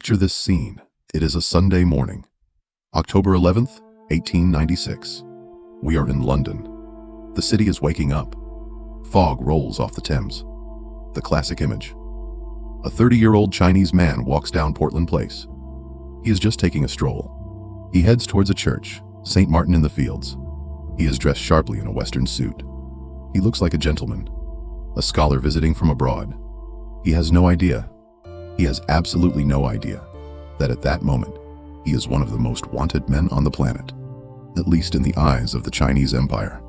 Picture this scene. It is a Sunday morning, October 11th, 1896. We are in London. The city is waking up. Fog rolls off the Thames. The classic image. A 30-year-old Chinese man walks down Portland Place. He is just taking a stroll. He heads towards a church, St. Martin in the Fields. He is dressed sharply in a Western suit. He looks like a gentleman, a scholar visiting from abroad. He has no idea. He has absolutely no idea that at that moment, he is one of the most wanted men on the planet, at least in the eyes of the Chinese Empire.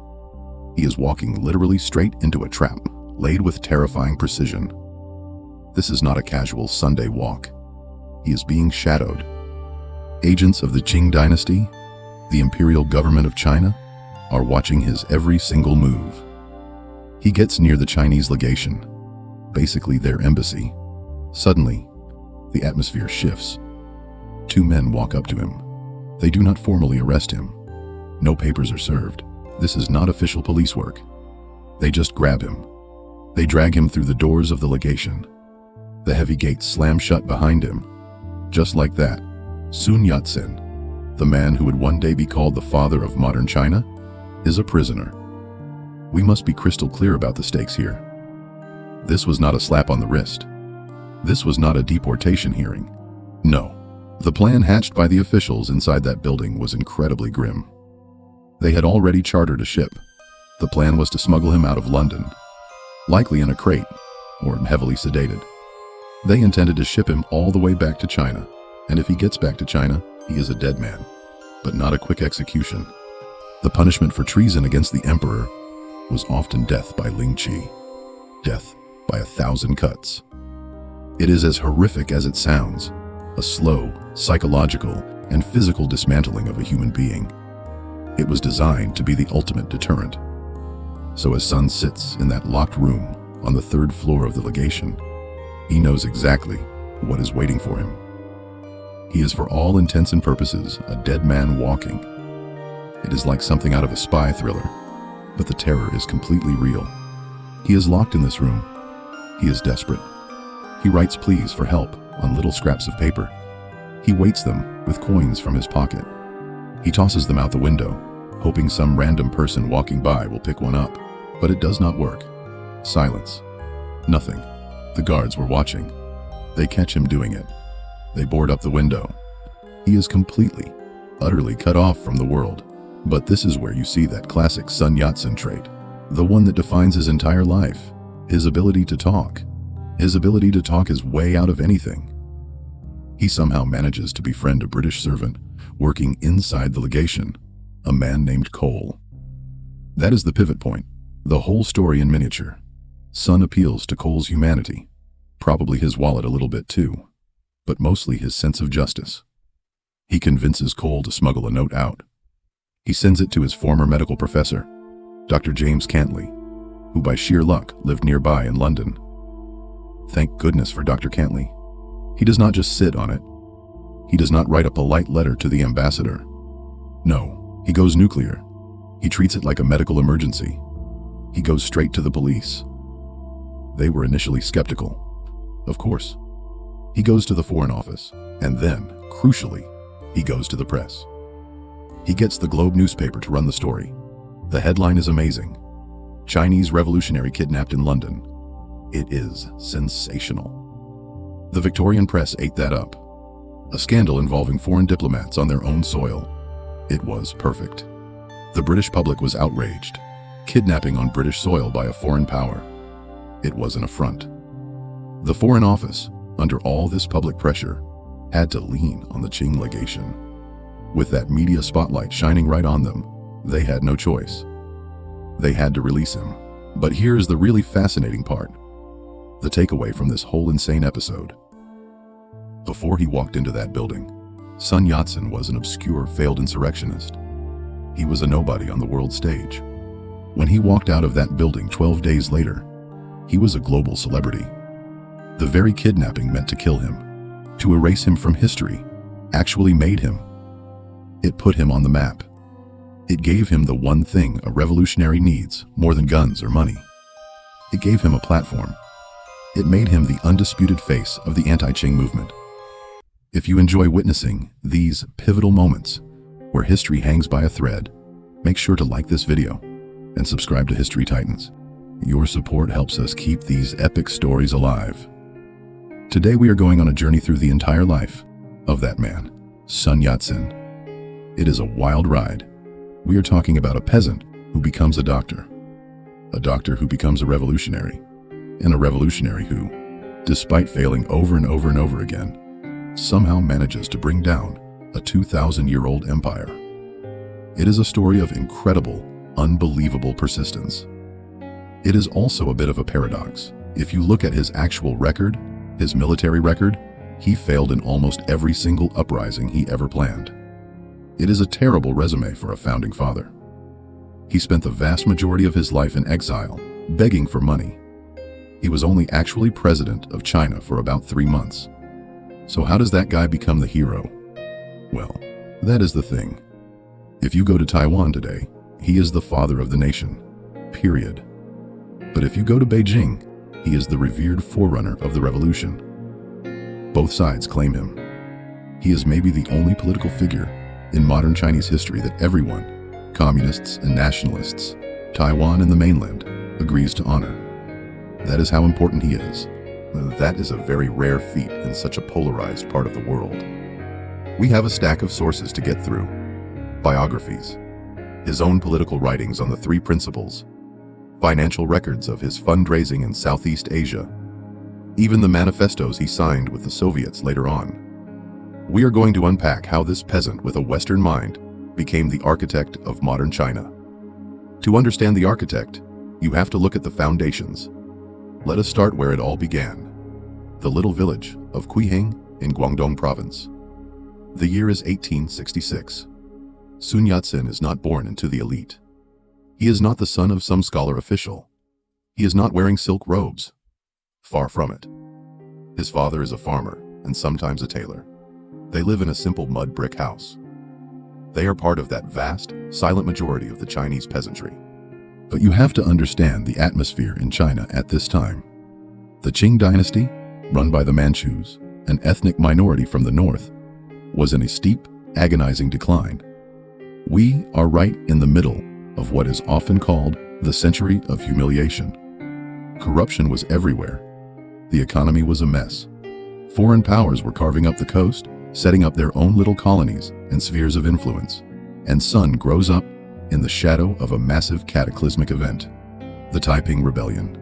He is walking literally straight into a trap, laid with terrifying precision. This is not a casual Sunday walk. He is being shadowed. Agents of the Qing dynasty, the imperial government of China, are watching his every single move. He gets near the Chinese legation, basically their embassy. Suddenly, the atmosphere shifts. Two men walk up to him. They do not formally arrest him. No papers are served. This is not official police work. They just grab him. They drag him through the doors of the legation. The heavy gates slam shut behind him. Just like that, Sun Yat-sen, the man who would one day be called the father of modern China, is a prisoner. We must be crystal clear about the stakes here. This was not a slap on the wrist. This was not a deportation hearing. No. The plan hatched by the officials inside that building was incredibly grim. They had already chartered a ship. The plan was to smuggle him out of London, likely in a crate or heavily sedated. They intended to ship him all the way back to China, and if he gets back to China, he is a dead man, but not a quick execution. The punishment for treason against the emperor was often death by Ling Qi, death by 1,000 cuts. It is as horrific as it sounds, a slow, psychological, and physical dismantling of a human being. It was designed to be the ultimate deterrent. So as Sun sits in that locked room on the 3rd floor of the legation, he knows exactly what is waiting for him. He is for all intents and purposes a dead man walking. It is like something out of a spy thriller, but the terror is completely real. He is locked in this room. He is desperate. He writes pleas for help on little scraps of paper. He weights them with coins from his pocket. He tosses them out the window, hoping some random person walking by will pick one up, but it does not work. Silence. Nothing. The guards were watching. They catch him doing it. They board up the window. He is completely, utterly cut off from the world. But this is where you see that classic Sun Yat-sen trait, the one that defines his entire life, his ability to talk. His ability to talk his way out of anything. He somehow manages to befriend a British servant working inside the legation, a man named Cole. That is the pivot point, the whole story in miniature. Sun appeals to Cole's humanity, probably his wallet a little bit too, but mostly his sense of justice. He convinces Cole to smuggle a note out. He sends it to his former medical professor, Dr. James Cantley, who by sheer luck lived nearby in London. Thank goodness for Dr. Cantley. He does not just sit on it. He does not write a polite letter to the ambassador. No, he goes nuclear. He treats it like a medical emergency. He goes straight to the police. They were initially skeptical. Of course. He goes to the Foreign Office, and then, crucially, he goes to the press. He gets the Globe newspaper to run the story. The headline is amazing. Chinese revolutionary kidnapped in London. It is sensational. The Victorian press ate that up. A scandal involving foreign diplomats on their own soil. It was perfect. The British public was outraged. Kidnapping on British soil by a foreign power. It was an affront. The Foreign Office, under all this public pressure, had to lean on the Qing legation. With that media spotlight shining right on them, they had no choice. They had to release him. But here's the really fascinating part. The takeaway from this whole insane episode. Before he walked into that building, Sun Yat-sen was an obscure failed insurrectionist. He was a nobody on the world stage. When he walked out of that building 12 days later, he was a global celebrity. The very kidnapping meant to kill him, to erase him from history, actually made him. It put him on the map. It gave him the one thing a revolutionary needs more than guns or money. It gave him a platform. It made him the undisputed face of the anti-Qing movement. If you enjoy witnessing these pivotal moments where history hangs by a thread, make sure to like this video and subscribe to History Titans. Your support helps us keep these epic stories alive. Today we are going on a journey through the entire life of that man, Sun Yat-sen. It is a wild ride. We are talking about a peasant who becomes a doctor who becomes a revolutionary, and a revolutionary who, despite failing over and over and over again, somehow manages to bring down a 2,000-year-old empire. It is a story of incredible, unbelievable persistence. It is also a bit of a paradox. If you look at his actual record, his military record, he failed in almost every single uprising he ever planned. It is a terrible resume for a founding father. He spent the vast majority of his life in exile, begging for money. He was only actually president of China for about 3 months. So how does that guy become the hero? Well, that is the thing. If you go to Taiwan today, he is the father of the nation, period. But if you go to Beijing, he is the revered forerunner of the revolution. Both sides claim him. He is maybe the only political figure in modern Chinese history that everyone, communists and nationalists, Taiwan and the mainland, agrees to honor. That is how important he is. That is a very rare feat in such a polarized part of the world. We have a stack of sources to get through. Biographies, his own political writings on the 3 principles, financial records of his fundraising in Southeast Asia, even the manifestos he signed with the Soviets later on. We are going to unpack how this peasant with a Western mind became the architect of modern China. To understand the architect, you have to look at the foundations. Let us start where it all began. The little village of Quihing in Guangdong province. The year is 1866. Sun Yat-sen is not born into the elite. He is not the son of some scholar official. He is not wearing silk robes. Far from it. His father is a farmer and sometimes a tailor. They live in a simple mud brick house. They are part of that vast, silent majority of the Chinese peasantry. But you have to understand the atmosphere in China at this time. The Qing dynasty, run by the Manchus, an ethnic minority from the north, was in a steep, agonizing decline. We are right in the middle of what is often called the century of humiliation. Corruption was everywhere. The economy was a mess. Foreign powers were carving up the coast, setting up their own little colonies and spheres of influence. And Sun grows up in the shadow of a massive cataclysmic event, the Taiping Rebellion.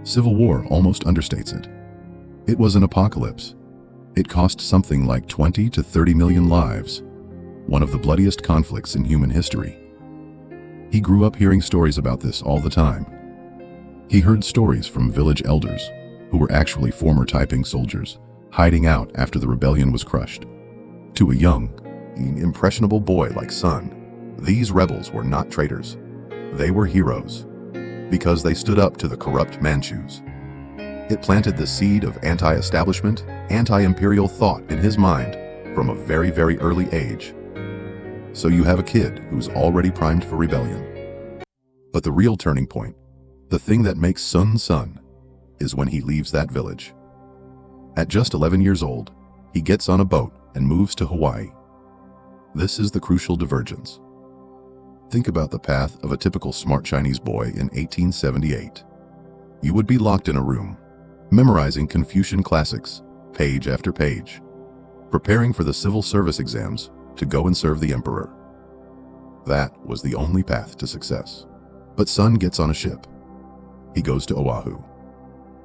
Civil war almost understates it. It was an apocalypse. It cost something like 20 to 30 million lives, one of the bloodiest conflicts in human history. He grew up hearing stories about this all the time. He heard stories from village elders, who were actually former Taiping soldiers, hiding out after the rebellion was crushed. To a young, impressionable boy like Sun, these rebels were not traitors. They were heroes, because they stood up to the corrupt Manchus. It planted the seed of anti-establishment, anti-imperial thought in his mind from a very, very early age. So you have a kid who's already primed for rebellion. But the real turning point, the thing that makes Sun Sun, is when he leaves that village. At just 11 years old, he gets on a boat and moves to Hawaii. This is the crucial divergence. Think about the path of a typical smart Chinese boy in 1878. You would be locked in a room, memorizing Confucian classics, page after page, preparing for the civil service exams to go and serve the emperor. That was the only path to success. But Sun gets on a ship. He goes to Oahu.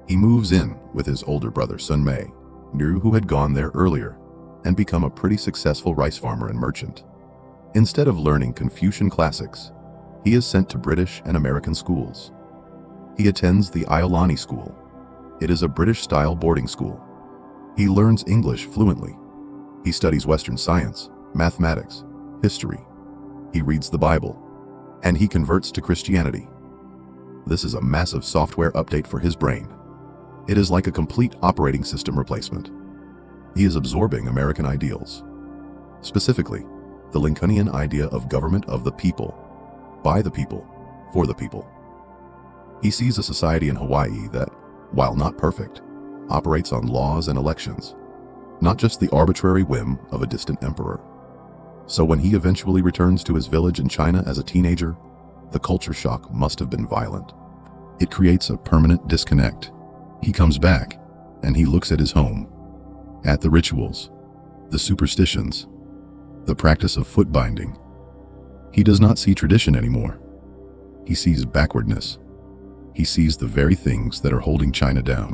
He moves in with his older brother Sun Mei, who had gone there earlier and become a pretty successful rice farmer and merchant. Instead of learning Confucian classics, he is sent to British and American schools. He attends the Iolani School. It is a British-style boarding school. He learns English fluently. He studies Western science, mathematics, history. He reads the Bible, and he converts to Christianity. This is a massive software update for his brain. It is like a complete operating system replacement. He is absorbing American ideals. Specifically, the Lincolnian idea of government of the people, by the people, for the people. He sees a society in Hawaii that, while not perfect, operates on laws and elections. not just the arbitrary whim of a distant emperor. So when he eventually returns to his village in China as a teenager, the culture shock must have been violent. It creates a permanent disconnect. He comes back, and he looks at his home, at the rituals, the superstitions, the practice of foot binding. He does not see tradition anymore. He sees backwardness. He sees the very things that are holding China down,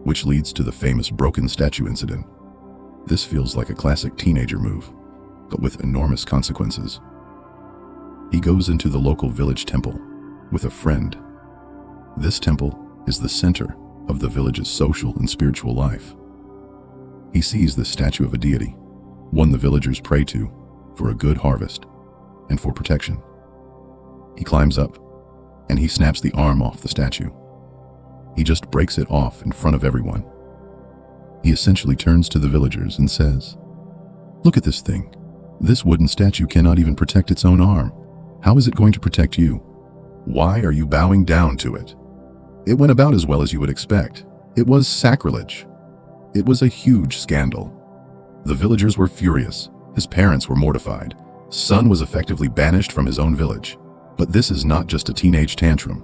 which leads to the famous broken statue incident. This feels like a classic teenager move, but with enormous consequences. He goes into the local village temple with a friend. This temple is the center of the village's social and spiritual life. He sees this statue of a deity, one the villagers pray to for a good harvest and for protection. He climbs up, and he snaps the arm off the statue. He just breaks it off in front of everyone. He essentially turns to the villagers and says, "Look at this thing. This wooden statue cannot even protect its own arm. How is it going to protect you? Why are you bowing down to it?" It went about as well as you would expect. It was sacrilege. It was a huge scandal. The villagers were furious. His parents were mortified. Son was effectively banished from his own village. But this is not just a teenage tantrum.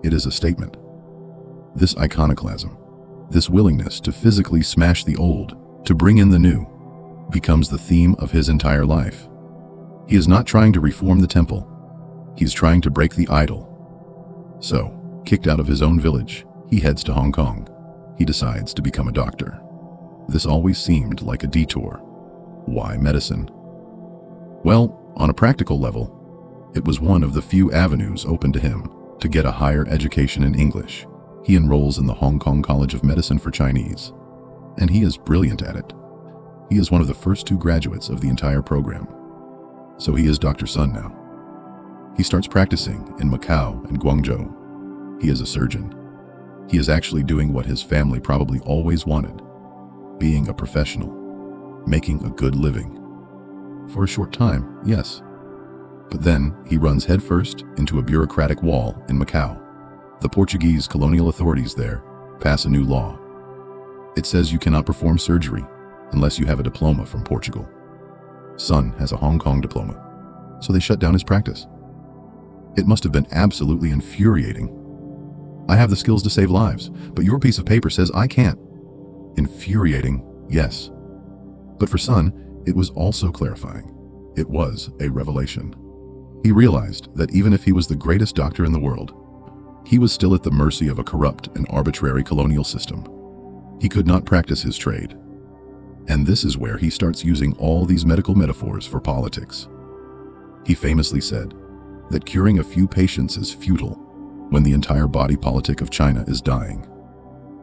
It is a statement. This iconoclasm, this willingness to physically smash the old, to bring in the new, becomes the theme of his entire life. He is not trying to reform the temple. He's trying to break the idol. So, kicked out of his own village, he heads to Hong Kong. He decides to become a doctor. This always seemed like a detour. Why medicine? Well, on a practical level, it was one of the few avenues open to him to get a higher education in English. He enrolls in the Hong Kong College of Medicine for Chinese, and he is brilliant at it. He is one of the first 2 graduates of the entire program. So he is Dr. Sun now. He starts practicing in Macau and Guangzhou. He is a surgeon. He is actually doing what his family probably always wanted, being a professional, making a good living. For a short time, yes. But then he runs headfirst into a bureaucratic wall in Macau. The Portuguese colonial authorities there pass a new law. It says you cannot perform surgery unless you have a diploma from Portugal. Sun has a Hong Kong diploma, so they shut down his practice. It must have been absolutely infuriating. I have the skills to save lives, but your piece of paper says I can't. Infuriating, yes. But for Sun, it was also clarifying. It was a revelation. He realized that even if he was the greatest doctor in the world, he was still at the mercy of a corrupt and arbitrary colonial system. He could not practice his trade. And this is where he starts using all these medical metaphors for politics. He famously said that curing a few patients is futile when the entire body politic of China is dying.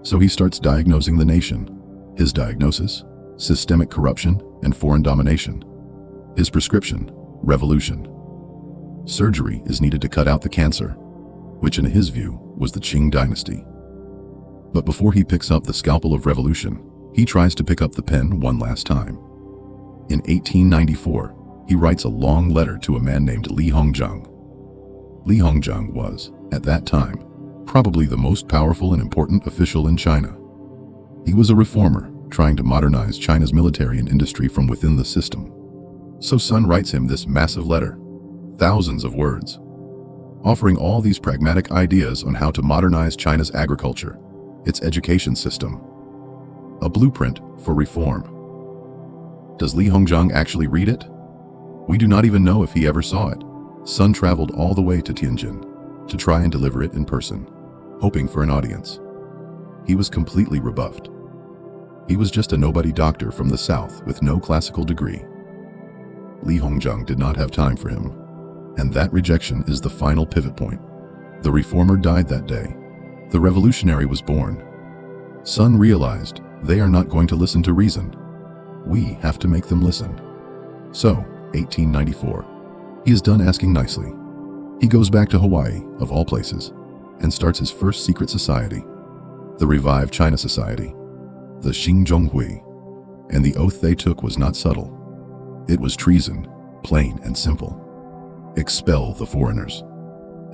So he starts diagnosing the nation. His diagnosis: systemic corruption and foreign domination. His prescription: revolution. Surgery is needed to cut out the cancer, which in his view was the Qing dynasty. But before he picks up the scalpel of revolution, he tries to pick up the pen one last time. In 1894, he writes a long letter to a man named Li Hongzhang. Li Hongzhang was, at that time, probably the most powerful and important official in China. He was a reformer, trying to modernize China's military and industry from within the system. So Sun writes him this massive letter, thousands of words, offering all these pragmatic ideas on how to modernize China's agriculture, its education system, a blueprint for reform. Does Li Hongzhang actually read it? We do not even know if he ever saw it. Sun traveled all the way to Tianjin to try and deliver it in person, hoping for an audience. He was completely rebuffed. He was just a nobody doctor from the south with no classical degree. Li Hongzhang did not have time for him, and that rejection is the final pivot point. The reformer died that day. The revolutionary was born. Sun realized they are not going to listen to reason. We have to make them listen. So, 1894, he is done asking nicely. He goes back to Hawaii, of all places, and starts his first secret society, the Revived China Society, the Xinhai, and the oath they took was not subtle. It was treason, plain and simple. Expel the foreigners.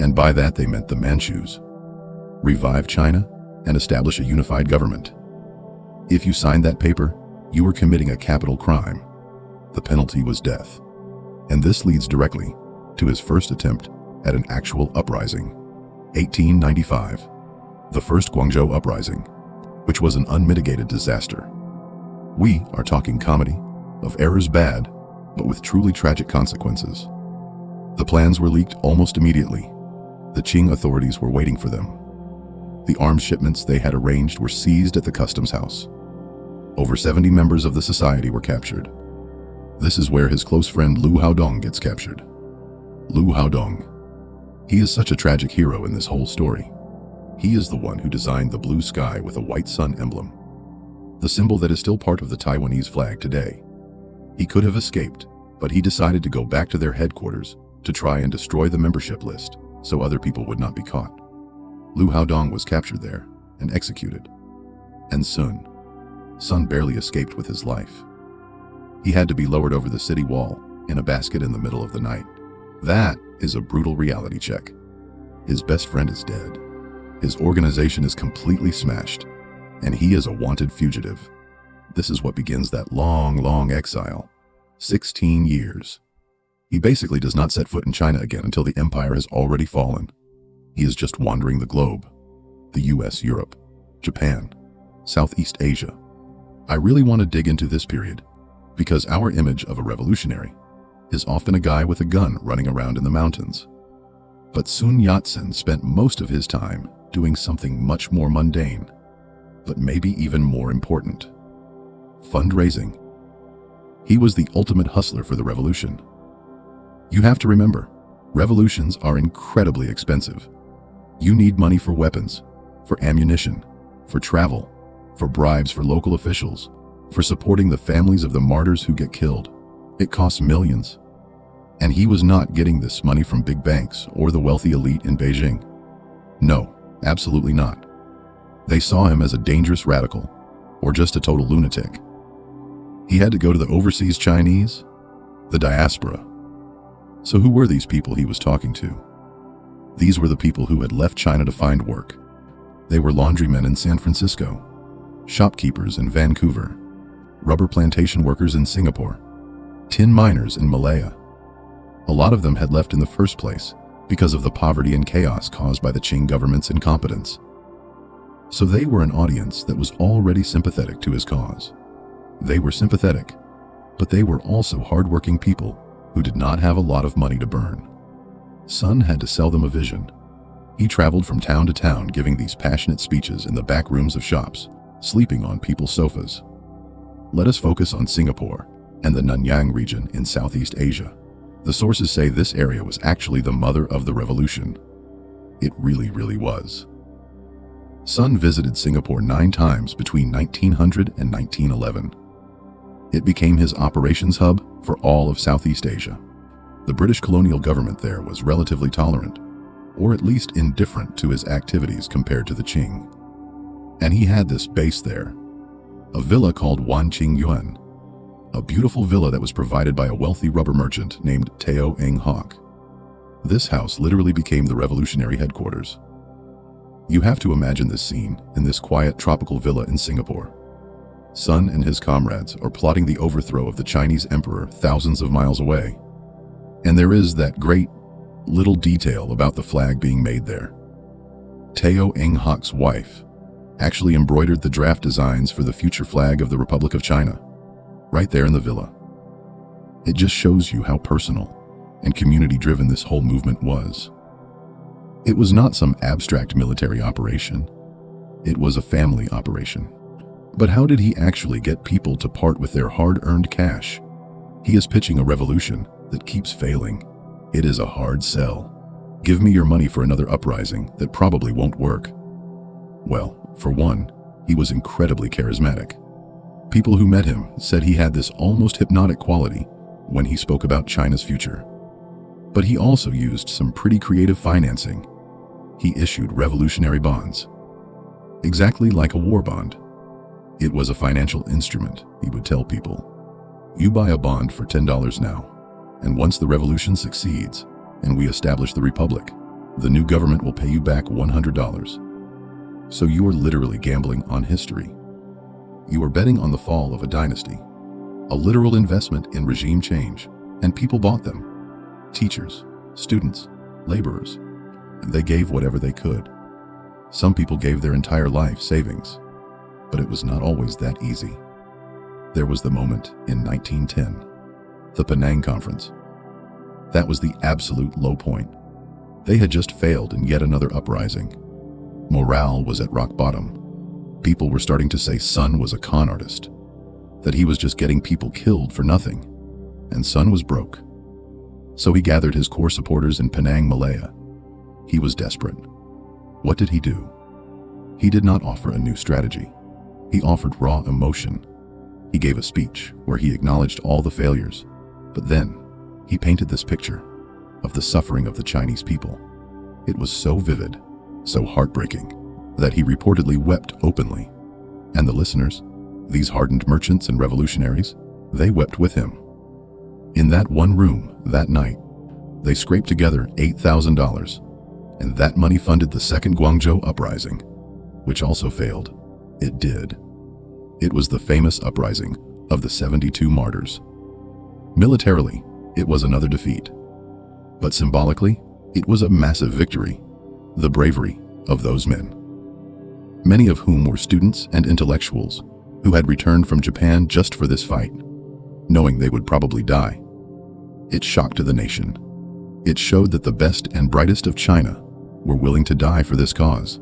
And by that they meant the Manchus. Revive China and establish a unified government. If you signed that paper, you were committing a capital crime. The penalty was death. And this leads directly to his first attempt at an actual uprising. 1895, the First Guangzhou Uprising, which was an unmitigated disaster. We are talking comedy of errors bad, but with truly tragic consequences. The plans were leaked almost immediately. The Qing authorities were waiting for them. The arms shipments they had arranged were seized at the customs house. Over 70 members of the society were captured. This is where his close friend Lu Haodong gets captured. Lu Haodong. He is such a tragic hero in this whole story. He is the one who designed the blue sky with a white sun emblem, the symbol that is still part of the Taiwanese flag today. He could have escaped, but he decided to go back to their headquarters to try and destroy the membership list so other people would not be caught. Lu Haodong was captured there and executed. And Sun barely escaped with his life. He had to be lowered over the city wall in a basket in the middle of the night. That is a brutal reality check. His best friend is dead. His organization is completely smashed, and he is a wanted fugitive. This is what begins that long exile. 16 years. He basically does not set foot in China again until the empire has already fallen. He is just wandering the globe. The US, Europe, Japan, Southeast Asia. I really want to dig into this period because our image of a revolutionary is often a guy with a gun running around in the mountains. But Sun Yat-sen spent most of his time doing something much more mundane, but maybe even more important. Fundraising. He was the ultimate hustler for the revolution. You have to remember, revolutions are incredibly expensive. You need money for weapons, for ammunition, for travel, for bribes for local officials, for supporting the families of the martyrs who get killed. It costs millions. And he was not getting this money from big banks or the wealthy elite in Beijing. No, absolutely not. They saw him as a dangerous radical, or just a total lunatic. He had to go to the overseas Chinese, the diaspora. So who were these people he was talking to? These were the people who had left China to find work. They were laundrymen in San Francisco, shopkeepers in Vancouver, rubber plantation workers in Singapore, tin miners in Malaya. A lot of them had left in the first place because of the poverty and chaos caused by the Qing government's incompetence. So they were an audience that was already sympathetic to his cause. They were sympathetic, but they were also hardworking people who did not have a lot of money to burn. Sun had to sell them a vision. He traveled from town to town giving these passionate speeches in the back rooms of shops, sleeping on people's sofas. Let us focus on Singapore and the Nanyang region in Southeast Asia. The sources say this area was actually the mother of the revolution. It really was. Sun visited Singapore 9 times between 1900 and 1911. It became his operations hub for all of Southeast Asia. The British colonial government there was relatively tolerant, or at least indifferent to his activities compared to the Qing. And he had this base there, a villa called Wan Qing Yuan, a beautiful villa that was provided by a wealthy rubber merchant named Teo Eng Hock. This house literally became the revolutionary headquarters. You have to imagine this scene in this quiet tropical villa in Singapore. Sun and his comrades are plotting the overthrow of the Chinese emperor thousands of miles away. And there is that great little detail about the flag being made there. Teo Eng Hock's wife actually embroidered the draft designs for the future flag of the Republic of China, right there in the villa. It just shows you how personal and community-driven this whole movement was. It was not some abstract military operation. It was a family operation. But how did he actually get people to part with their hard-earned cash? He is pitching a revolution that keeps failing. It is a hard sell. Give me your money for another uprising that probably won't work. Well, for one, he was incredibly charismatic. People who met him said he had this almost hypnotic quality when he spoke about China's future. But he also used some pretty creative financing. He issued revolutionary bonds, exactly like a war bond. It was a financial instrument, he would tell people. You buy a bond for $10 now, and once the revolution succeeds and we establish the republic, the new government will pay you back $100. So you are literally gambling on history. You are betting on the fall of a dynasty, a literal investment in regime change, and people bought them. Teachers, students, laborers, and they gave whatever they could. Some people gave their entire life savings, but it was not always that easy. There was the moment in 1910, the Penang Conference. That was the absolute low point. They had just failed in yet another uprising. Morale was at rock bottom. People were starting to say Sun was a con artist, that he was just getting people killed for nothing, and Sun was broke. So he gathered his core supporters in Penang, Malaya. He was desperate. What did he do? He did not offer a new strategy. He offered raw emotion. He gave a speech where he acknowledged all the failures, but then he painted this picture of the suffering of the Chinese people. It was so vivid, so heartbreaking, that he reportedly wept openly. And the listeners, these hardened merchants and revolutionaries, they wept with him. In that one room that night, they scraped together $8,000, and that money funded the Second Guangzhou Uprising, which also failed. It did. It was the famous uprising of the 72 martyrs. Militarily, it was another defeat. But symbolically, it was a massive victory. The bravery of those men, many of whom were students and intellectuals who had returned from Japan just for this fight, knowing they would probably die. It shocked the nation. It showed that the best and brightest of China were willing to die for this cause.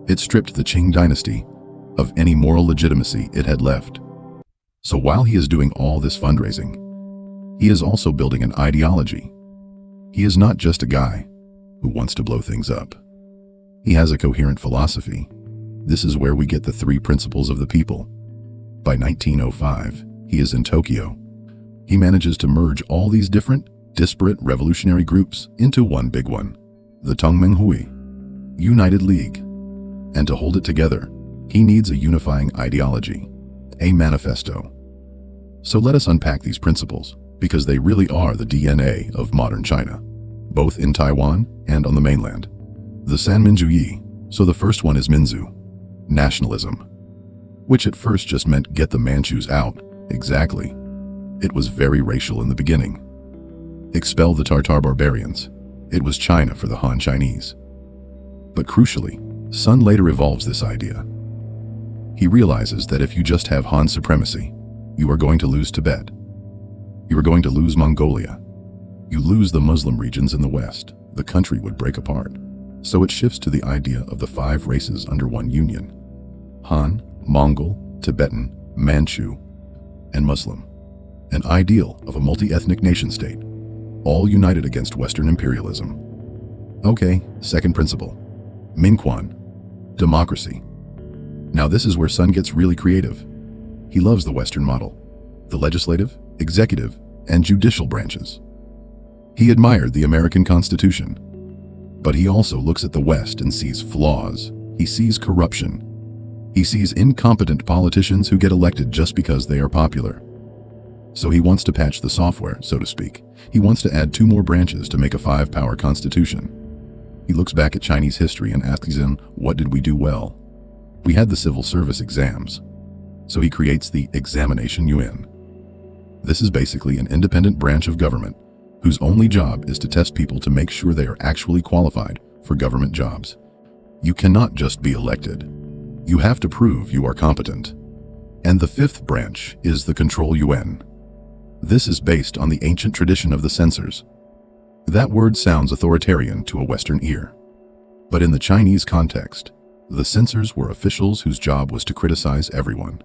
It stripped the Qing dynasty of any moral legitimacy it had left. So while he is doing all this fundraising, he is also building an ideology. He is not just a guy who wants to blow things up. He has a coherent philosophy. This is where we get the three principles of the people. By 1905, he is in Tokyo. He manages to merge all these different, disparate revolutionary groups into one big one, the Tongmenghui, United League. And to hold it together, he needs a unifying ideology, a manifesto. So let us unpack these principles, because they really are the DNA of modern China, both in Taiwan and on the mainland. The Sanminjuyi, so the first one is Minzu, nationalism, which at first just meant get the Manchus out. Exactly. It was very racial in the beginning. Expel the Tartar barbarians. It was China for the Han Chinese. But crucially, Sun later evolves this idea. He realizes that if you just have Han supremacy, you are going to lose Tibet. You are going to lose Mongolia. You lose the Muslim regions in the West. The country would break apart. So it shifts to the idea of the 5 races under one union: Han, Mongol, Tibetan, Manchu, and Muslim. An ideal of a multi-ethnic nation-state, all united against Western imperialism. Okay, second principle. Minquan, democracy. Now this is where Sun gets really creative. He loves the Western model, the legislative, executive, and judicial branches. He admired the American Constitution, but he also looks at the West and sees flaws. He sees corruption. He sees incompetent politicians who get elected just because they are popular. So he wants to patch the software, so to speak. He wants to add 2 more branches to make a 5-power constitution. He looks back at Chinese history and asks them, what did we do well? We had the civil service exams. So he creates the Examination Yuan. This is basically an independent branch of government whose only job is to test people to make sure they are actually qualified for government jobs. You cannot just be elected. You have to prove you are competent. And the 5th branch is the Control Yuan. This is based on the ancient tradition of the censors. That word sounds authoritarian to a Western ear. But in the Chinese context, the censors were officials whose job was to criticize everyone,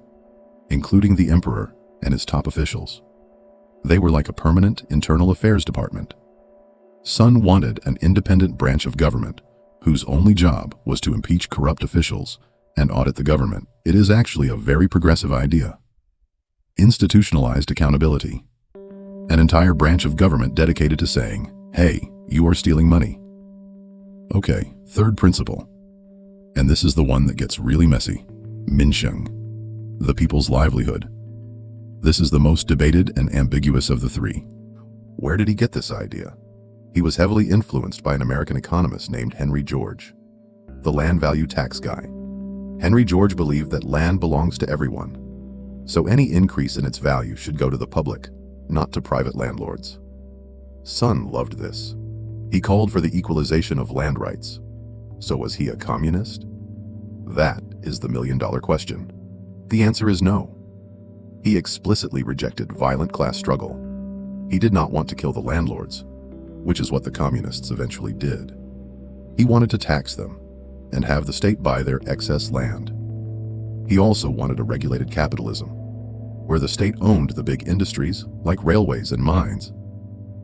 including the emperor and his top officials. They were like a permanent internal affairs department. Sun wanted an independent branch of government whose only job was to impeach corrupt officials and audit the government. It is actually a very progressive idea. Institutionalized accountability. An entire branch of government dedicated to saying, hey, you are stealing money. Okay, third principle. And this is the one that gets really messy. Minsheng, the people's livelihood. This is the most debated and ambiguous of the 3. Where did he get this idea? He was heavily influenced by an American economist named Henry George, the land value tax guy. Henry George believed that land belongs to everyone, so any increase in its value should go to the public, not to private landlords. Sun loved this. He called for the equalization of land rights. So was he a communist? That is the million-dollar question. The answer is no. He explicitly rejected violent class struggle. He did not want to kill the landlords, which is what the communists eventually did. He wanted to tax them and have the state buy their excess land. He also wanted a regulated capitalism, where the state owned the big industries like railways and mines,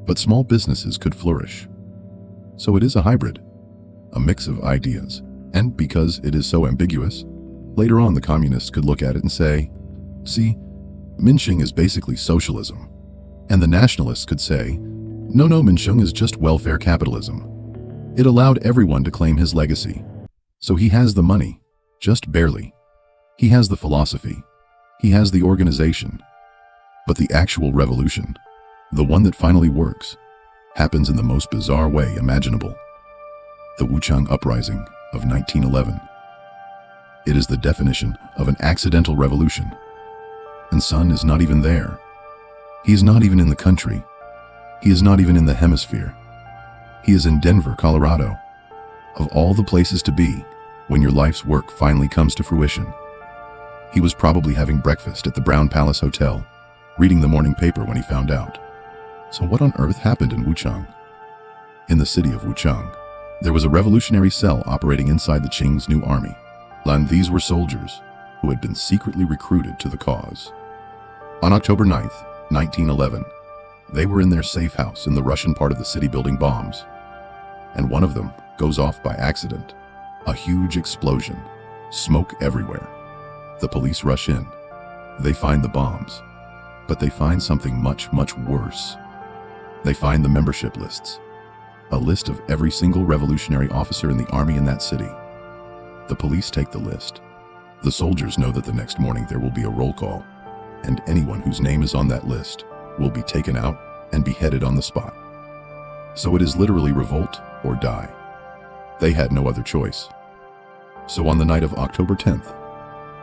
but small businesses could flourish. So it is a hybrid, a mix of ideas, and because it is so ambiguous, later on the communists could look at it and say, see, Minsheng is basically socialism, and the nationalists could say, no, Minsheng is just welfare capitalism. It allowed everyone to claim his legacy. So he has the money, just barely. He has the philosophy. He has the organization. But the actual revolution, the one that finally works, happens in the most bizarre way imaginable. The Wuchang Uprising of 1911. It is the definition of an accidental revolution. And Sun is not even there. He is not even in the country. He is not even in the hemisphere. He is in Denver, Colorado. Of all the places to be when your life's work finally comes to fruition. He was probably having breakfast at the Brown Palace Hotel, reading the morning paper when he found out. So what on earth happened in Wuchang? In the city of Wuchang, there was a revolutionary cell operating inside the Qing's new army. And these were soldiers who had been secretly recruited to the cause. On October 9th, 1911, they were in their safe house in the Russian part of the city building bombs. And one of them goes off by accident. A huge explosion, smoke everywhere. The police rush in. They find the bombs, but they find something much, much worse. They find the membership lists, a list of every single revolutionary officer in the army in that city. The police take the list. The soldiers know that the next morning there will be a roll call, and anyone whose name is on that list will be taken out and beheaded on the spot. So it is literally revolt or die. They had no other choice. So on the night of October 10th,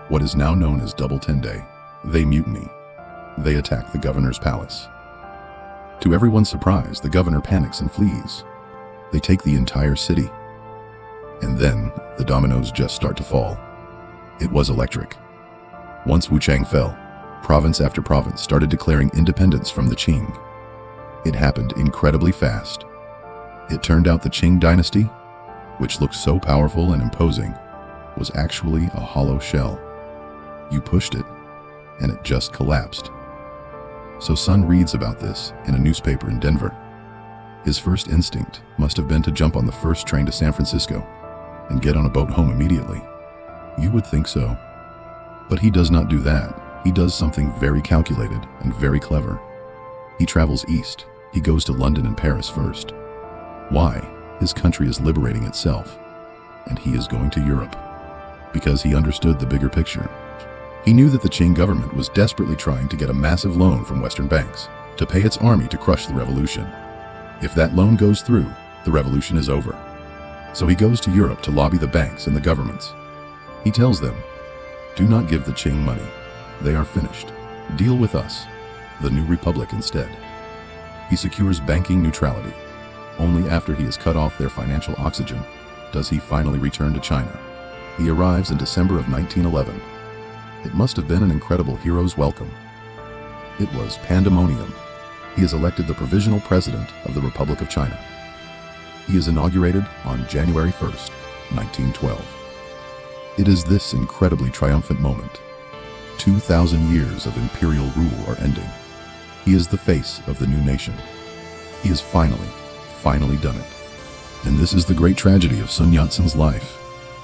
what is now known as Double 10 Day, they mutiny. They attack the governor's palace. To everyone's surprise, the governor panics and flees. They take the entire city. And then the dominoes just start to fall. It was electric. Once Wuchang fell, province after province started declaring independence from the Qing. It happened incredibly fast. It turned out the Qing dynasty, which looked so powerful and imposing, was actually a hollow shell. You pushed it, and it just collapsed. So Sun reads about this in a newspaper in Denver. His first instinct must have been to jump on the first train to San Francisco and get on a boat home immediately. You would think so. But he does not do that. He does something very calculated and very clever. He travels east. He goes to London and Paris first. Why? His country is liberating itself, and he is going to Europe because he understood the bigger picture. He knew that the Qing government was desperately trying to get a massive loan from Western banks to pay its army to crush the revolution. If that loan goes through, the revolution is over. So he goes to Europe to lobby the banks and the governments. He tells them, do not give the Qing money. They are finished. Deal with us, the new republic, instead. He secures banking neutrality. Only after he has cut off their financial oxygen does he finally return to China. He arrives in December of 1911. It must have been an incredible hero's welcome. It was pandemonium. He is elected the provisional president of the Republic of China. He is inaugurated on January 1st, 1912. It is this incredibly triumphant moment. 2,000 years of imperial rule are ending. He is the face of the new nation. He has finally done it. And this is the great tragedy of Sun Yat-sen's life.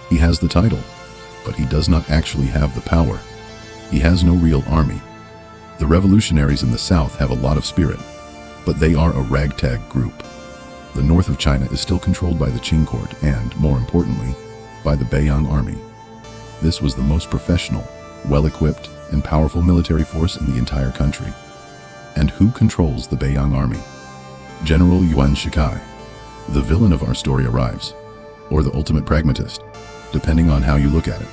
He has the title, but he does not actually have the power. He has no real army. The revolutionaries in the south have a lot of spirit, but they are a ragtag group. The north of China is still controlled by the Qing court and, more importantly, by the Beiyang army. This was the most professional, well-equipped, and powerful military force in the entire country. And who controls the Beiyang army? General Yuan Shikai. The villain of our story arrives, or the ultimate pragmatist, depending on how you look at it.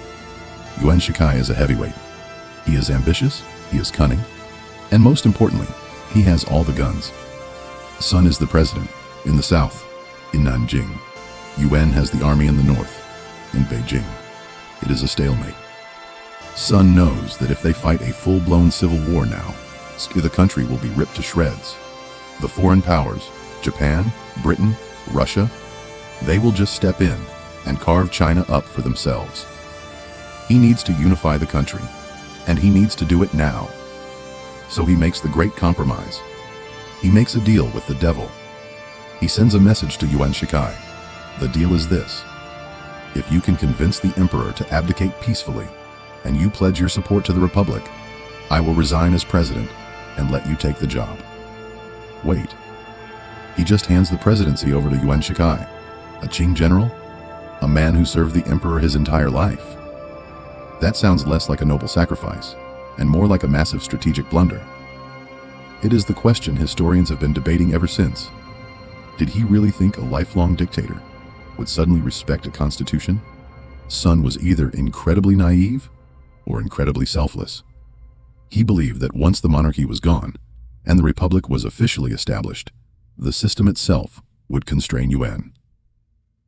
Yuan Shikai is a heavyweight. He is ambitious, he is cunning, and most importantly, he has all the guns. Sun is the president in the south, in Nanjing. Yuan has the army in the north, in Beijing. It is a stalemate. Sun knows that if they fight a full-blown civil war now, the country will be ripped to shreds. The foreign powers, Japan, Britain, Russia, they will just step in and carve China up for themselves. He needs to unify the country, and he needs to do it now. So he makes the great compromise. He makes a deal with the devil. He sends a message to Yuan Shikai. The deal is this: if you can convince the emperor to abdicate peacefully, and you pledge your support to the republic, I will resign as president and let you take the job. Wait. He just hands the presidency over to Yuan Shikai, a Qing general, a man who served the emperor his entire life. That sounds less like a noble sacrifice, and more like a massive strategic blunder. It is the question historians have been debating ever since. Did he really think a lifelong dictator would suddenly respect a constitution? Sun was either incredibly naive or incredibly selfless. He believed that once the monarchy was gone and the republic was officially established, the system itself would constrain Yuan.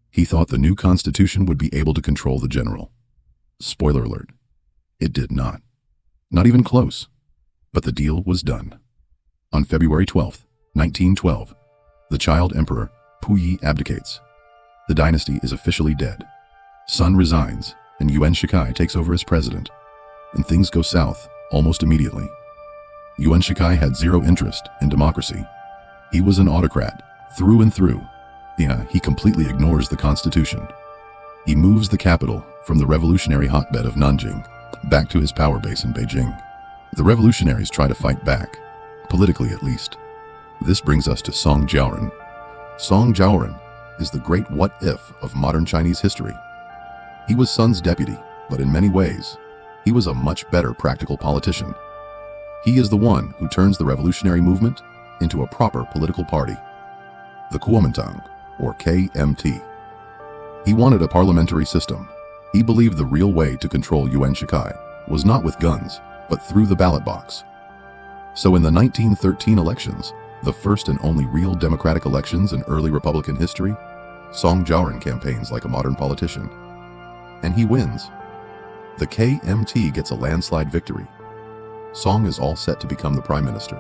He thought the new constitution would be able to control the general. Spoiler alert, it did not. Not even close. But the deal was done. On February 12, 1912, the child emperor, Puyi, abdicates. The dynasty is officially dead. Sun resigns, and Yuan Shikai takes over as president. And things go south almost immediately. Yuan Shikai had zero interest in democracy. He was an autocrat, through and through. He completely ignores the constitution. He moves the capital from the revolutionary hotbed of Nanjing back to his power base in Beijing. The revolutionaries try to fight back, politically at least. This brings us to Song Jiaoren. Song Jiaoren is the great what-if of modern Chinese history. He was Sun's deputy, but in many ways, he was a much better practical politician. He is the one who turns the revolutionary movement into a proper political party, the Kuomintang, or KMT. He wanted a parliamentary system. He believed the real way to control Yuan Shikai was not with guns, but through the ballot box. So in the 1913 elections, the first and only real democratic elections in early Republican history, Song Jiaoren campaigns like a modern politician. And he wins. The KMT gets a landslide victory. Song is all set to become the prime minister,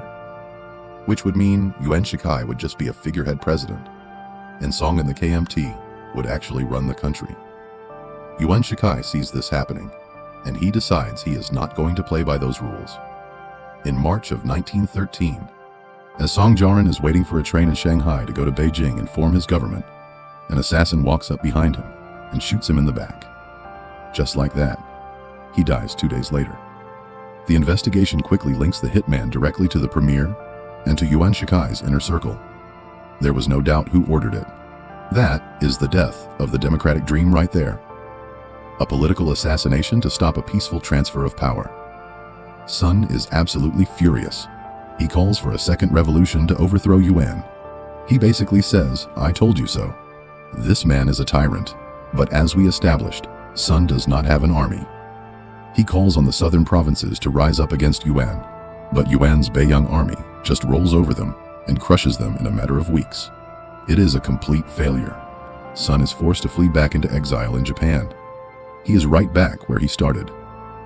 which would mean Yuan Shikai would just be a figurehead president, and Song and the KMT would actually run the country. Yuan Shikai sees this happening, and he decides he is not going to play by those rules. In March of 1913, as Song Jiaoren is waiting for a train in Shanghai to go to Beijing and form his government, an assassin walks up behind him and shoots him in the back. Just like that, he dies 2 days later. The investigation quickly links the hitman directly to the premier and to Yuan Shikai's inner circle. There was no doubt who ordered it. That is the death of the democratic dream right there. A political assassination to stop a peaceful transfer of power. Sun is absolutely furious. He calls for a second revolution to overthrow Yuan. He basically says, "I told you so." This man is a tyrant, but as we established, Sun does not have an army. He calls on the southern provinces to rise up against Yuan, but Yuan's Beiyang army just rolls over them and crushes them in a matter of weeks. It is a complete failure. Sun is forced to flee back into exile in Japan. He is right back where he started,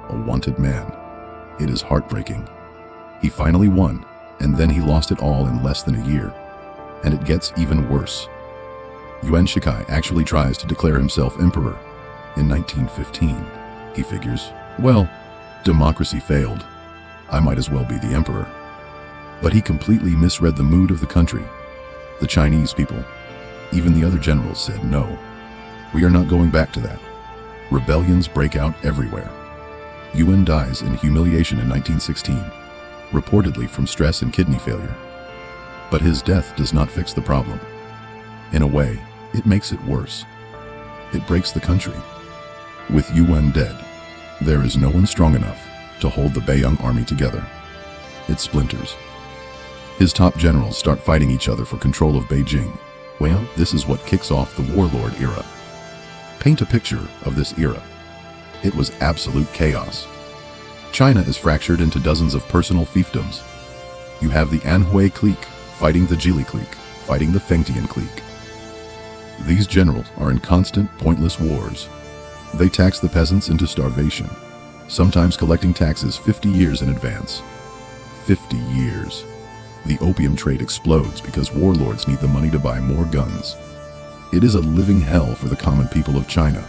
a wanted man. It is heartbreaking. He finally won, and then he lost it all in less than a year. And it gets even worse. Yuan Shikai actually tries to declare himself emperor. In 1915, he figures, well, democracy failed. I might as well be the emperor. But he completely misread the mood of the country. The Chinese people, even the other generals, said no. We are not going back to that. Rebellions break out everywhere. Yuan dies in humiliation in 1916, reportedly from stress and kidney failure. But his death does not fix the problem. In a way, it makes it worse. It breaks the country. With Yuan dead, there is no one strong enough to hold the Beiyang army together. It splinters. His top generals start fighting each other for control of Beijing. Well, this is what kicks off the warlord era. Paint a picture of this era. It was absolute chaos. China is fractured into dozens of personal fiefdoms. You have the Anhui clique fighting the Jili clique, fighting the Fengtian clique. These generals are in constant, pointless wars. They tax the peasants into starvation, sometimes collecting taxes 50 years in advance. 50 years. The opium trade explodes because warlords need the money to buy more guns. It is a living hell for the common people of China.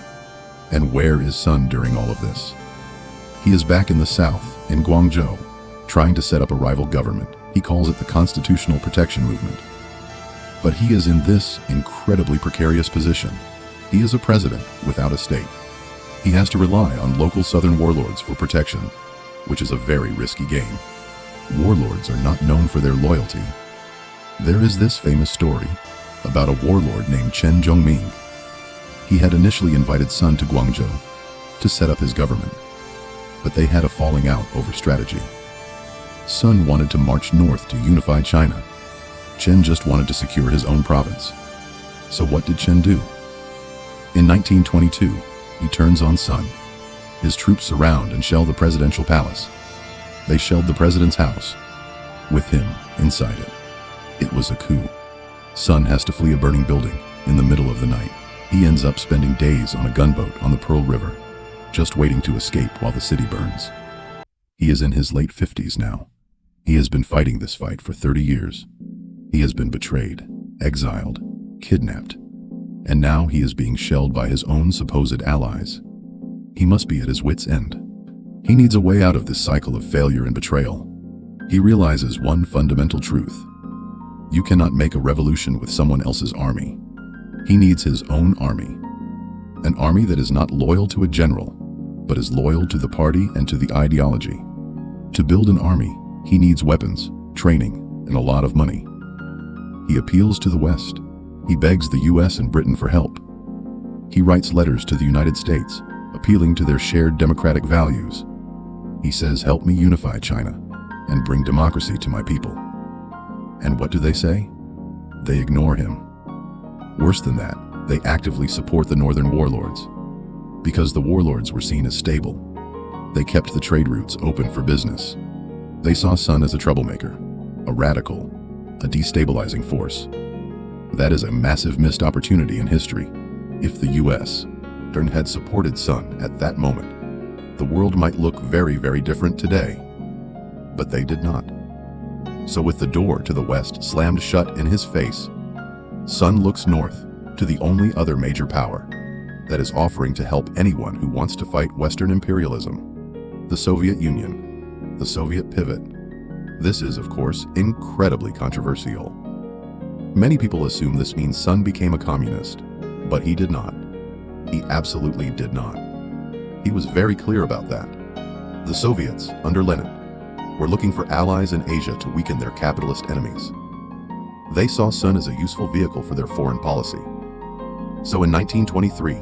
And where is Sun during all of this? He is back in the south, in Guangzhou, trying to set up a rival government. He calls it the Constitutional Protection Movement. But he is in this incredibly precarious position. He is a president without a state. He has to rely on local southern warlords for protection, which is a very risky game. Warlords are not known for their loyalty. There is this famous story about a warlord named Chen Zhongming. He had initially invited Sun to Guangzhou to set up his government, but they had a falling out over strategy. Sun wanted to march north to unify China. Chen just wanted to secure his own province. So what did Chen do? In 1922, he turns on Sun. His troops surround and shell the presidential palace. They shelled the president's house, with him inside it. It was a coup. Sun has to flee a burning building in the middle of the night. He ends up spending days on a gunboat on the Pearl River, just waiting to escape while the city burns. He is in his late 50s now. He has been fighting this fight for 30 years. He has been betrayed, exiled, kidnapped, and now he is being shelled by his own supposed allies. He must be at his wit's end. He needs a way out of this cycle of failure and betrayal. He realizes one fundamental truth. You cannot make a revolution with someone else's army. He needs his own army. An army that is not loyal to a general, but is loyal to the party and to the ideology. To build an army, he needs weapons, training, and a lot of money. He appeals to the West. He begs the US and Britain for help. He writes letters to the United States, appealing to their shared democratic values. He says, "Help me unify China and bring democracy to my people." And what do they say? They ignore him. Worse than that, they actively support the northern warlords. Because the warlords were seen as stable, they kept the trade routes open for business. They saw Sun as a troublemaker, a radical, a destabilizing force. That is a massive missed opportunity in history. If the US had supported Sun at that moment, the world might look very, very different today. But they did not. So with the door to the West slammed shut in his face, Sun looks north to the only other major power that is offering to help anyone who wants to fight Western imperialism: the Soviet Union, the Soviet pivot. This is, of course, incredibly controversial. Many people assume this means Sun became a communist, but he did not. He absolutely did not. He was very clear about that. The Soviets, under Lenin, were looking for allies in Asia to weaken their capitalist enemies. They saw Sun as a useful vehicle for their foreign policy. So in 1923,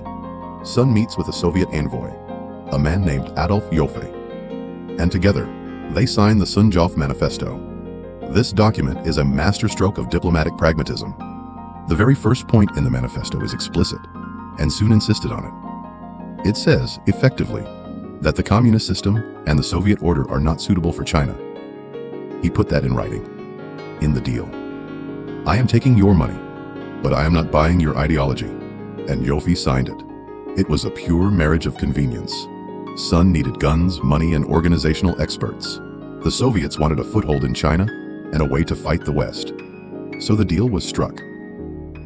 Sun meets with a Soviet envoy, a man named Adolf Joffe, and together, they sign the Sunjov Manifesto. This document is a masterstroke of diplomatic pragmatism. The very first point in the manifesto is explicit, and Sun insisted on it. It says, effectively, that the communist system and the Soviet order are not suitable for China. He put that in writing, in the deal. I am taking your money, but I am not buying your ideology. And Joffe signed it. It was a pure marriage of convenience. Sun needed guns, money, and organizational experts. The Soviets wanted a foothold in China and a way to fight the West. So the deal was struck.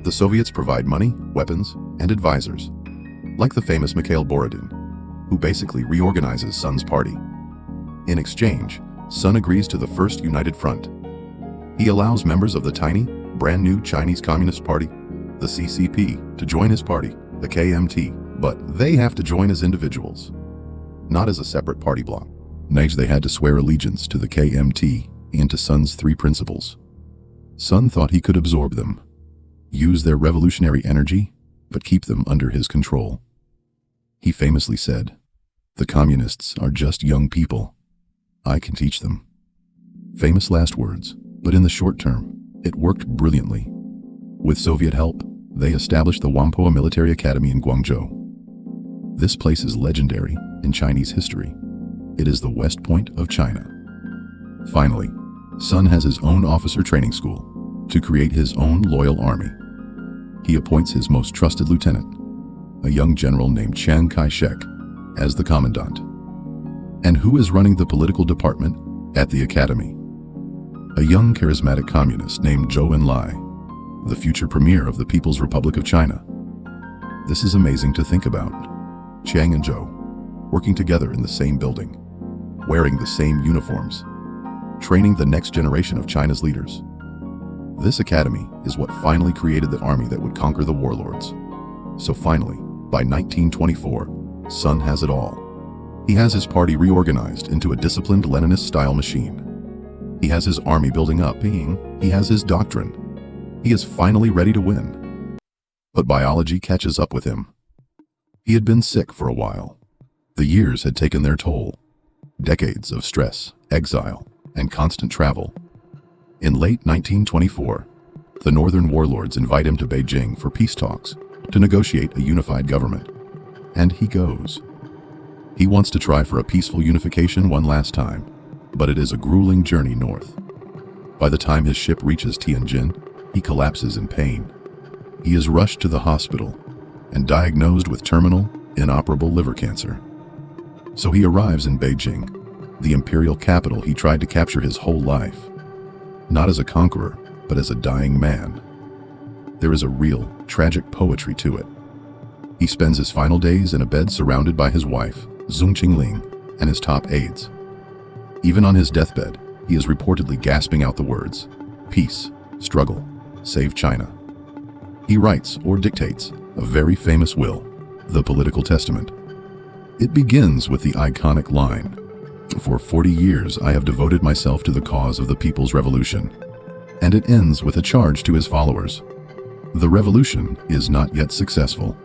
The Soviets provide money, weapons, and advisors, like the famous Mikhail Borodin, who basically reorganizes Sun's party. In exchange, Sun agrees to the First United Front. He allows members of the tiny, brand new Chinese Communist Party, the CCP, to join his party, the KMT, but they have to join as individuals, not as a separate party bloc. Next, they had to swear allegiance to the KMT and to Sun's three principles. Sun thought he could absorb them, use their revolutionary energy, but keep them under his control. He famously said, "The communists are just young people. I can teach them." Famous last words, but in the short term, it worked brilliantly. With Soviet help, they established the Whampoa Military Academy in Guangzhou. This place is legendary in Chinese history. It is the West Point of China. Finally, Sun has his own officer training school to create his own loyal army. He appoints his most trusted lieutenant, a young general named Chiang Kai-shek, as the commandant. And who is running the political department at the academy? A young charismatic communist named Zhou Enlai, the future premier of the People's Republic of China. This is amazing to think about. Chiang and Zhou, working together in the same building, wearing the same uniforms, training the next generation of China's leaders. This academy is what finally created the army that would conquer the warlords. So finally, by 1924, Sun has it all. He has his party reorganized into a disciplined Leninist-style machine. He has his army building up, he has his doctrine. He is finally ready to win. But biology catches up with him. He had been sick for a while. The years had taken their toll. Decades of stress, exile, and constant travel. In late 1924, the northern warlords invite him to Beijing for peace talks to negotiate a unified government. And he goes. He wants to try for a peaceful unification one last time, but it is a grueling journey north. By the time his ship reaches Tianjin, he collapses in pain. He is rushed to the hospital and diagnosed with terminal, inoperable liver cancer. So he arrives in Beijing, the imperial capital he tried to capture his whole life. Not as a conqueror, but as a dying man. There is a real, tragic poetry to it. He spends his final days in a bed surrounded by his wife, Zhong Qingling, and his top aides. Even on his deathbed, he is reportedly gasping out the words, "Peace, struggle, save China." He writes or dictates a very famous will, the Political Testament. It begins with the iconic line, "For 40 years I have devoted myself to the cause of the People's Revolution." And it ends with a charge to his followers. "The revolution is not yet successful.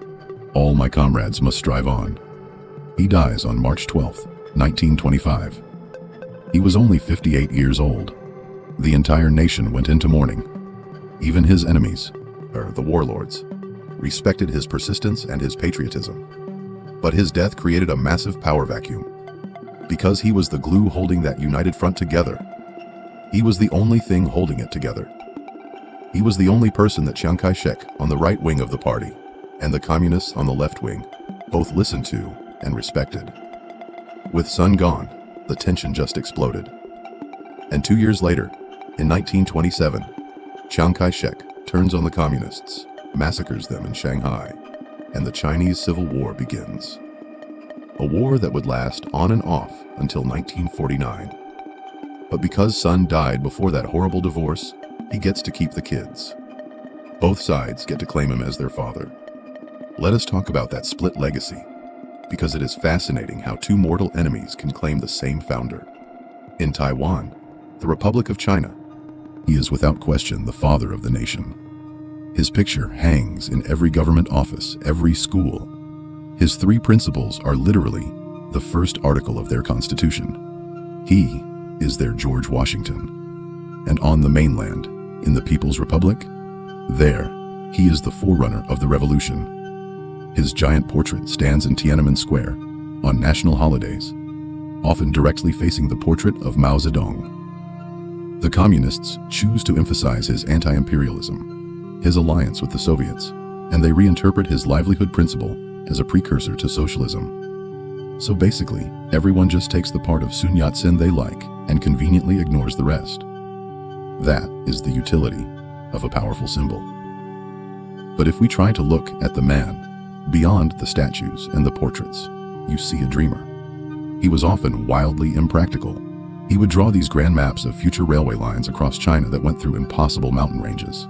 All my comrades must strive on." He dies on March 12, 1925. He was only 58 years old. The entire nation went into mourning. Even his enemies, the warlords, respected his persistence and his patriotism. But his death created a massive power vacuum. Because he was the glue holding that united front together. He was the only thing holding it together. He was the only person that Chiang Kai-shek on the right wing of the party and the communists on the left wing both listened to and respected. With Sun gone, the tension just exploded. And 2 years later, in 1927, Chiang Kai-shek turns on the communists, massacres them in Shanghai, and the Chinese Civil War begins. A war that would last on and off until 1949. But because Sun died before that horrible divorce, he gets to keep the kids. Both sides get to claim him as their father. Let us talk about that split legacy, because it is fascinating how two mortal enemies can claim the same founder. In Taiwan, the Republic of China, he is without question the father of the nation. His picture hangs in every government office, every school. His 3 principles are literally the first article of their constitution. He is their George Washington. And on the mainland, in the People's Republic, there, he is the forerunner of the revolution. His giant portrait stands in Tiananmen Square on national holidays, often directly facing the portrait of Mao Zedong. The communists choose to emphasize his anti-imperialism, his alliance with the Soviets, and they reinterpret his livelihood principle as a precursor to socialism. So basically, everyone just takes the part of Sun Yat-sen they like and conveniently ignores the rest. That is the utility of a powerful symbol. But if we try to look at the man, beyond the statues and the portraits, you see a dreamer. He was often wildly impractical. He would draw these grand maps of future railway lines across China that went through impossible mountain ranges.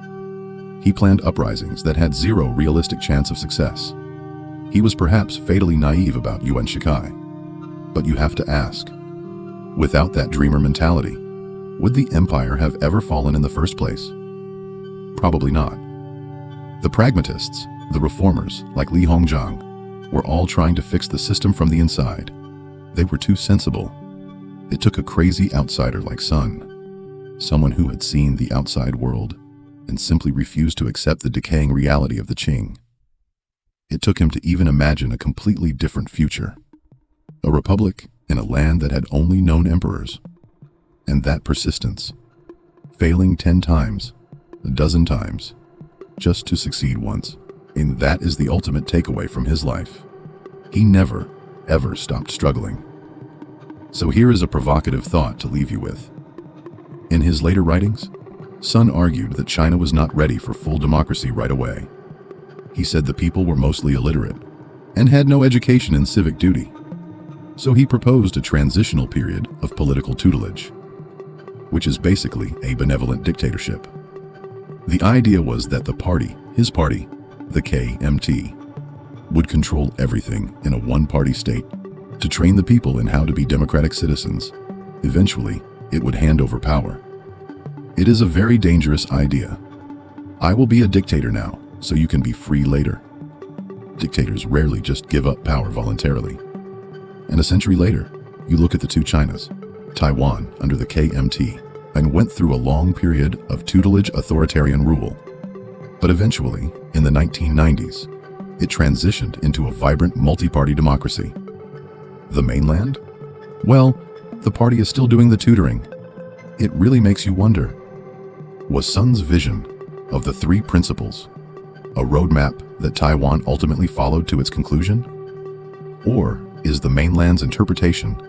He planned uprisings that had zero realistic chance of success. He was perhaps fatally naive about Yuan Shikai. But you have to ask, without that dreamer mentality, would the empire have ever fallen in the first place? Probably not. The pragmatists, the reformers, like Li Hongzhang, were all trying to fix the system from the inside. They were too sensible. It took a crazy outsider like Sun, someone who had seen the outside world and simply refused to accept the decaying reality of the Qing. It took him to even imagine a completely different future. A republic in a land that had only known emperors. And that persistence, failing 10 times, a dozen times, just to succeed once. And that is the ultimate takeaway from his life. He never, ever stopped struggling. So here is a provocative thought to leave you with. In his later writings, Sun argued that China was not ready for full democracy right away. He said the people were mostly illiterate and had no education in civic duty. So he proposed a transitional period of political tutelage, which is basically a benevolent dictatorship. The idea was that the party, his party, the KMT, would control everything in a one-party state to train the people in how to be democratic citizens. Eventually, it would hand over power. It is a very dangerous idea. I will be a dictator now, so you can be free later. Dictators rarely just give up power voluntarily. And a century later, you look at the two Chinas, Taiwan under the KMT, and went through a long period of tutelage authoritarian rule. But eventually, in the 1990s, it transitioned into a vibrant multi-party democracy. The mainland? Well, the party is still doing the tutoring. It really makes you wonder, was Sun's vision of the three principles a roadmap that Taiwan ultimately followed to its conclusion? Or is the mainland's interpretation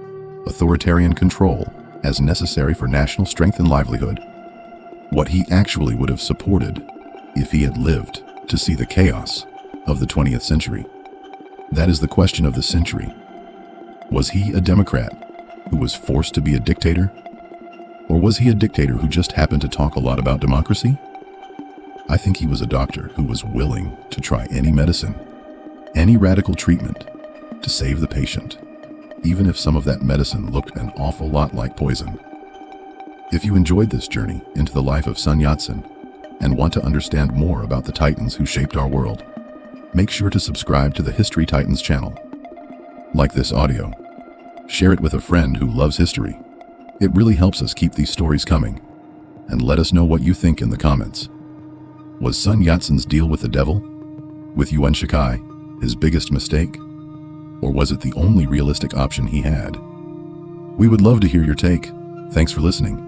authoritarian control as necessary for national strength and livelihood, what he actually would have supported if he had lived to see the chaos of the 20th century? That is the question of the century. Was he a Democrat who was forced to be a dictator? Or was he a dictator who just happened to talk a lot about democracy? I think he was a doctor who was willing to try any medicine, any radical treatment to save the patient, even if some of that medicine looked an awful lot like poison. If you enjoyed this journey into the life of Sun Yat-sen and want to understand more about the titans who shaped our world, make sure to subscribe to the History Titans channel. Like this audio, share it with a friend who loves history. It really helps us keep these stories coming. And let us know what you think in the comments. Was Sun Yat-sen's deal with the devil, with Yuan Shikai, his biggest mistake? Or was it the only realistic option he had? We would love to hear your take. Thanks for listening.